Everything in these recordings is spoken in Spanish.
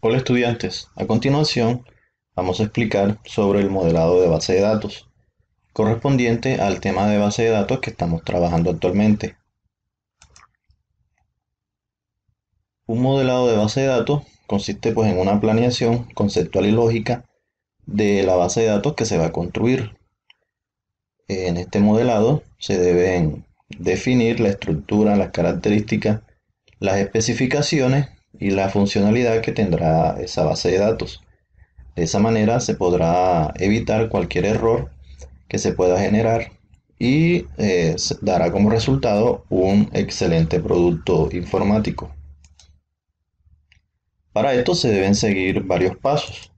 Hola estudiantes, a continuación vamos a explicar sobre el modelado de base de datos, correspondiente al tema de base de datos que estamos trabajando actualmente. Un modelado de base de datos consiste pues en una planeación conceptual y lógica de la base de datos que se va a construir. En este modelado se deben definir la estructura, las características, las especificaciones y la funcionalidad que tendrá esa base de datos. De esa manera se podrá evitar cualquier error que se pueda generar y dará como resultado un excelente producto informático. Para esto se deben seguir varios pasos.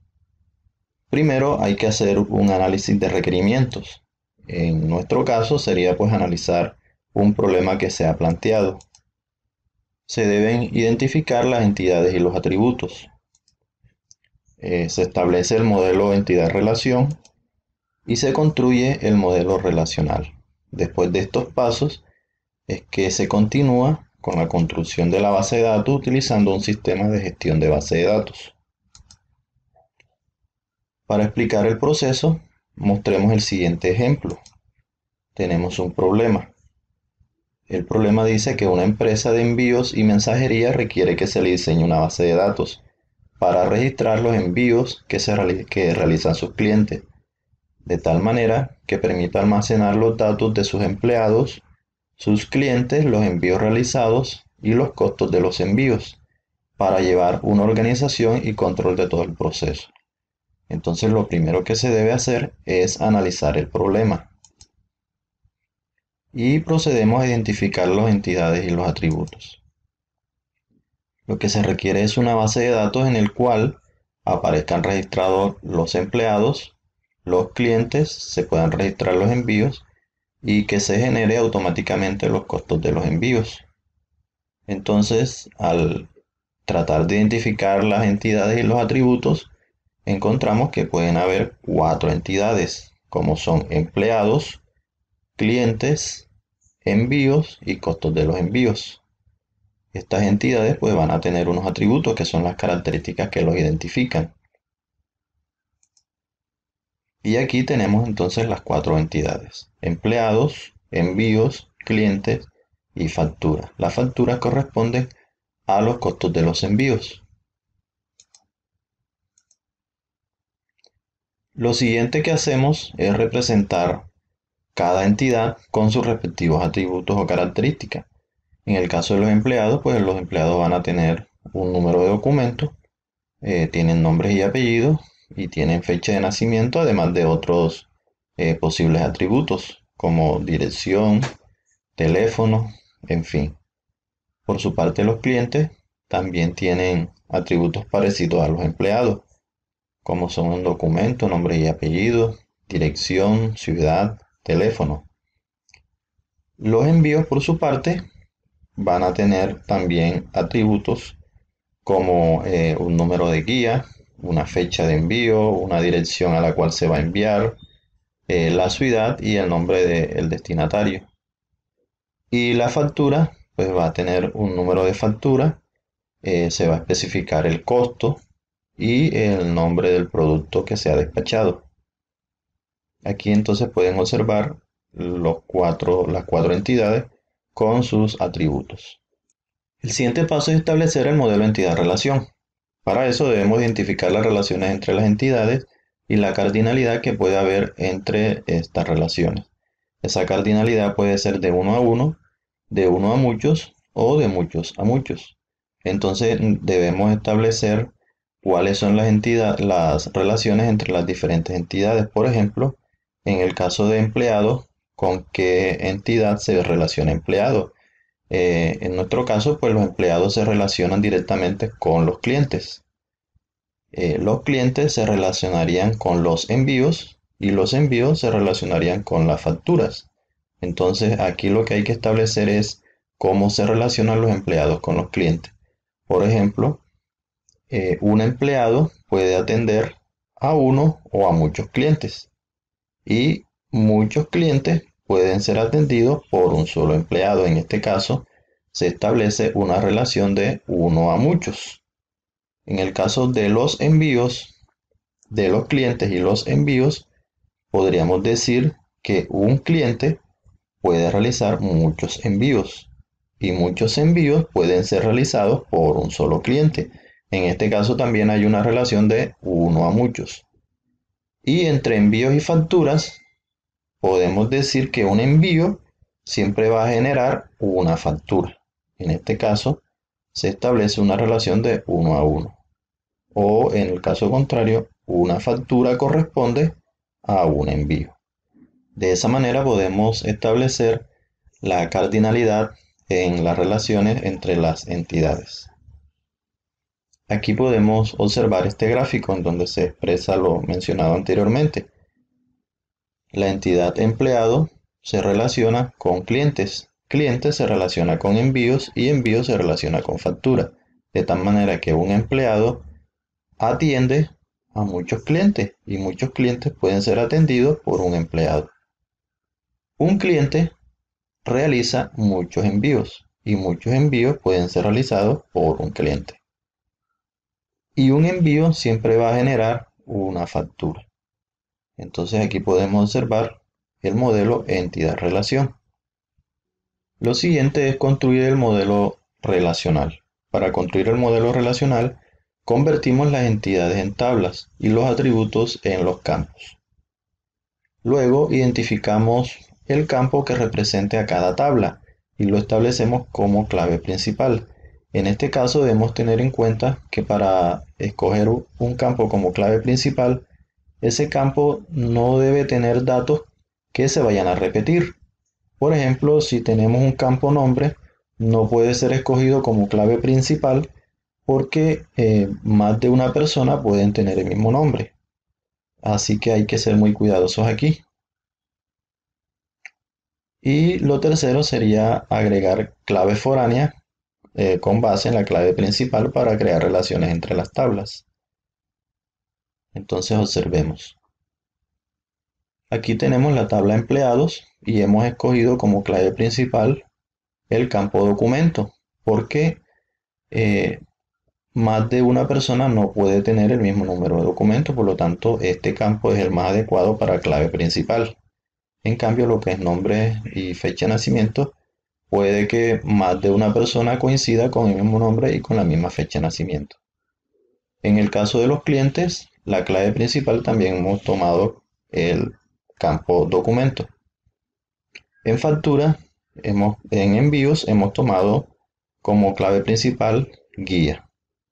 Primero hay que hacer un análisis de requerimientos. En nuestro caso sería pues analizar un problema que se ha planteado. Se deben identificar las entidades y los atributos. Se establece el modelo entidad-relación y se construye el modelo relacional. Después de estos pasos es que se continúa con la construcción de la base de datos utilizando un sistema de gestión de base de datos. Para explicar el proceso, mostremos el siguiente ejemplo. Tenemos un problema. El problema dice que una empresa de envíos y mensajería requiere que se le diseñe una base de datos para registrar los envíos que realizan sus clientes, de tal manera que permita almacenar los datos de sus empleados, sus clientes, los envíos realizados y los costos de los envíos, para llevar una organización y control de todo el proceso. Entonces lo primero que se debe hacer es analizar el problema y procedemos a identificar las entidades y los atributos. Lo que se requiere es una base de datos en el cual aparezcan registrados los empleados, los clientes, se puedan registrar los envíos y que se genere automáticamente los costos de los envíos. Entonces, al tratar de identificar las entidades y los atributos, encontramos que pueden haber 4 entidades, como son empleados, clientes, envíos y costos de los envíos. Estas entidades pues van a tener unos atributos que son las características que los identifican. Y aquí tenemos entonces las 4 entidades: empleados, envíos, clientes y facturas. Las facturas corresponden a los costos de los envíos. Lo siguiente que hacemos es representar cada entidad con sus respectivos atributos o características. En el caso de los empleados, pues los empleados van a tener un número de documento, tienen nombres y apellidos y tienen fecha de nacimiento, además de otros posibles atributos como dirección, teléfono, en fin. Por su parte, los clientes también tienen atributos parecidos a los empleados, como son un documento, nombre y apellido, dirección, ciudad, teléfono. Los envíos, por su parte, van a tener también atributos como un número de guía, una fecha de envío, una dirección a la cual se va a enviar, la ciudad y el nombre del destinatario. Y la factura, pues va a tener un número de factura, se va a especificar el costo y el nombre del producto que se ha despachado. Aquí entonces pueden observar las 4 entidades con sus atributos. El siguiente paso es establecer el modelo entidad-relación. Para eso debemos identificar las relaciones entre las entidades y la cardinalidad que puede haber entre estas relaciones. Esa cardinalidad puede ser de uno a uno, de uno a muchos o de muchos a muchos. Entonces debemos establecer cuáles son las relaciones entre las diferentes entidades. Por ejemplo, en el caso de empleados, ¿con qué entidad se relaciona empleado? En nuestro caso, pues los empleados se relacionan directamente con los clientes. Los clientes se relacionarían con los envíos y los envíos se relacionarían con las facturas. Entonces, aquí lo que hay que establecer es cómo se relacionan los empleados con los clientes. Por ejemplo, un empleado puede atender a uno o a muchos clientes y muchos clientes pueden ser atendidos por un solo empleado. En este caso, se establece una relación de uno a muchos. En el caso de los envíos, de los clientes y los envíos, podríamos decir que un cliente puede realizar muchos envíos y muchos envíos pueden ser realizados por un solo cliente. En este caso también hay una relación de uno a muchos. Y entre envíos y facturas, podemos decir que un envío siempre va a generar una factura. En este caso, se establece una relación de uno a uno. O en el caso contrario, una factura corresponde a un envío. De esa manera podemos establecer la cardinalidad en las relaciones entre las entidades. Aquí podemos observar este gráfico en donde se expresa lo mencionado anteriormente. La entidad empleado se relaciona con clientes, clientes se relaciona con envíos y envíos se relaciona con factura. De tal manera que un empleado atiende a muchos clientes y muchos clientes pueden ser atendidos por un empleado. Un cliente realiza muchos envíos y muchos envíos pueden ser realizados por un cliente. Y un envío siempre va a generar una factura. Entonces aquí podemos observar el modelo entidad-relación. Lo siguiente es construir el modelo relacional. Para construir el modelo relacional, convertimos las entidades en tablas y los atributos en los campos. Luego identificamos el campo que represente a cada tabla y lo establecemos como clave principal. En este caso debemos tener en cuenta que para escoger un campo como clave principal, ese campo no debe tener datos que se vayan a repetir. Por ejemplo, si tenemos un campo nombre, no puede ser escogido como clave principal porque más de una persona pueden tener el mismo nombre. Así que hay que ser muy cuidadosos aquí. Y lo tercero sería agregar clave foránea con base en la clave principal para crear relaciones entre las tablas. Entonces observemos. Aquí tenemos la tabla empleados y hemos escogido como clave principal el campo documento porque más de una persona no puede tener el mismo número de documentos, por lo tanto este campo es el más adecuado para clave principal. En cambio, lo que es nombre y fecha de nacimiento, puede que más de una persona coincida con el mismo nombre y con la misma fecha de nacimiento. En el caso de los clientes, la clave principal también hemos tomado el campo documento. En factura, en envíos, hemos tomado como clave principal guía,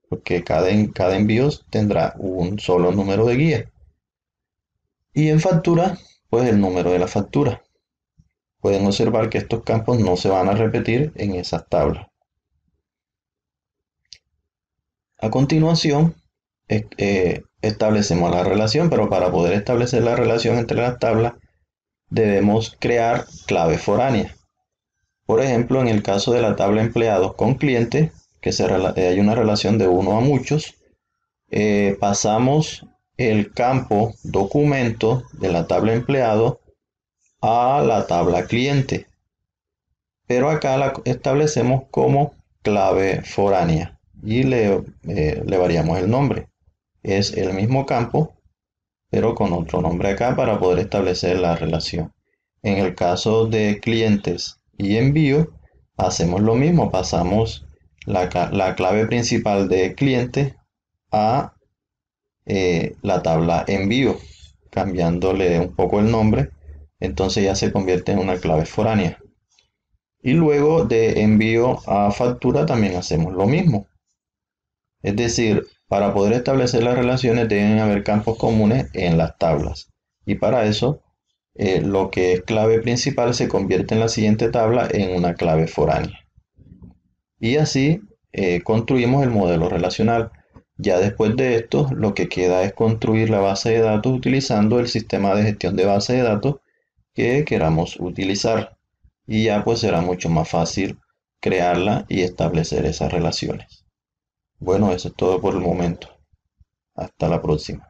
porque cada envío tendrá un solo número de guía. Y en factura, pues el número de la factura. Pueden observar que estos campos no se van a repetir en esas tablas. A continuación, establecemos la relación, pero para poder establecer la relación entre las tablas, debemos crear claves foráneas. Por ejemplo, en el caso de la tabla empleados con clientes, que hay una relación de uno a muchos, pasamos el campo documento de la tabla empleado a la tabla cliente, pero acá la establecemos como clave foránea y le variamos el nombre. Es el mismo campo, pero con otro nombre acá para poder establecer la relación. En el caso de clientes y envío, hacemos lo mismo, pasamos la clave principal de cliente a la tabla envío, cambiándole un poco el nombre, entonces ya se convierte en una clave foránea. Y luego de envío a factura también hacemos lo mismo. Es decir, para poder establecer las relaciones deben haber campos comunes en las tablas. Y para eso, lo que es clave principal se convierte en la siguiente tabla en una clave foránea. Y así construimos el modelo relacional. Ya después de esto, lo que queda es construir la base de datos utilizando el sistema de gestión de base de datos que queramos utilizar. Y ya pues será mucho más fácil crearla y establecer esas relaciones. Bueno, eso es todo por el momento. Hasta la próxima.